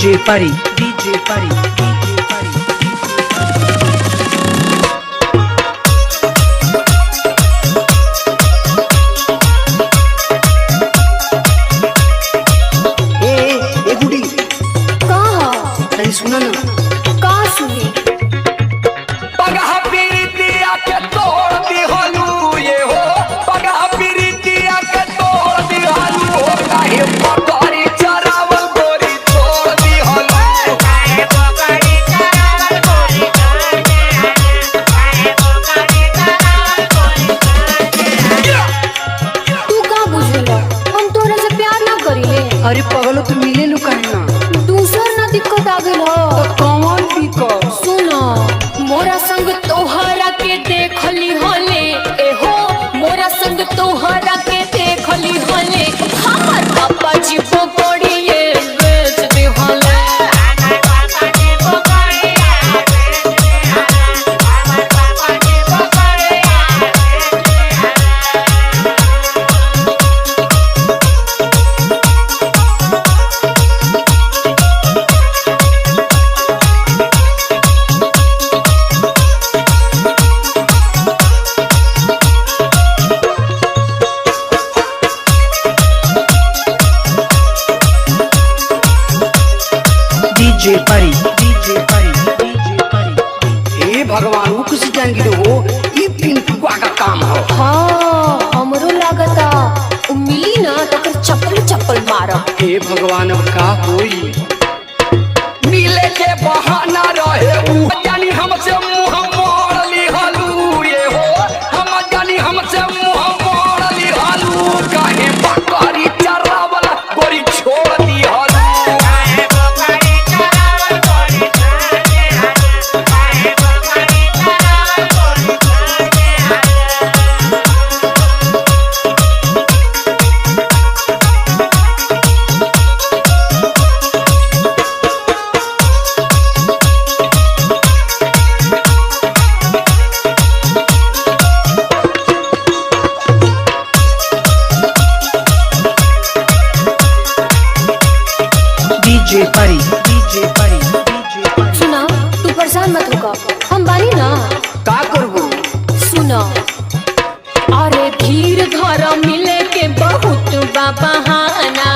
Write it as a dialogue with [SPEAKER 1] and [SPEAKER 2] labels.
[SPEAKER 1] DJ Pari, DJ Pari, DJ Pari. ए गुडी
[SPEAKER 2] कहा
[SPEAKER 1] तनी सुना ना
[SPEAKER 2] का सुनी
[SPEAKER 3] पगह पीरितिया के तोड़ दी हलू ये हो पगह पीरितिया के तोड़ दी हलू हो काहे पकड़ी चरावल गोरी तोड़ दी हलू काहे पकड़ी चरावल गोरी तोड़ दी हलू काहे पकड़ी चरावल गोरी
[SPEAKER 2] तू का बुझेला हम तोरा से प्यार ना करिले।
[SPEAKER 1] अरे पगलो तू मिले नु काहे ना
[SPEAKER 2] दूसर ना दिक्कत आ गइल हो।
[SPEAKER 1] कौन दिक्कत
[SPEAKER 2] सुनो मोरा संग तोहरा के देखली होले ए हो मोरा संग तोहरा के देखली होले हमर पापा जी पकड़ी ये बेच दे होले
[SPEAKER 3] हमर पापा जी पकड़ी बेच दे हलू हमर पापा जी पकड़ी
[SPEAKER 1] DJ Pari, DJ Pari, DJ Pari. ए भगवान वो किसी जान की हो ये पिंटुआ का काम हो।
[SPEAKER 2] हाँ हमरो लागता उ मिली ना तो चप्पल चप्पल मारब।
[SPEAKER 1] हे भगवान अब का होई
[SPEAKER 3] मिले के बहाना रहे उ जानी हमसे मुंह मोड़ ली हलू ये हो हम जानी हमसे मुंह मोड़ ली हलू काहे बकरी चरावल गोरी छोड़ दी हलू काहे बकरी चरावल गोरी छोड़ दी हलू काहे बकरी चरावल गोरी छोड़ दी
[SPEAKER 1] DJ Pari, DJ Pari, DJ Pari.
[SPEAKER 2] सुना तू परेशान मत होगा हम बानी ना।
[SPEAKER 1] का करबो
[SPEAKER 2] सुनो अरे धीर घर मिले के बहुत बहाना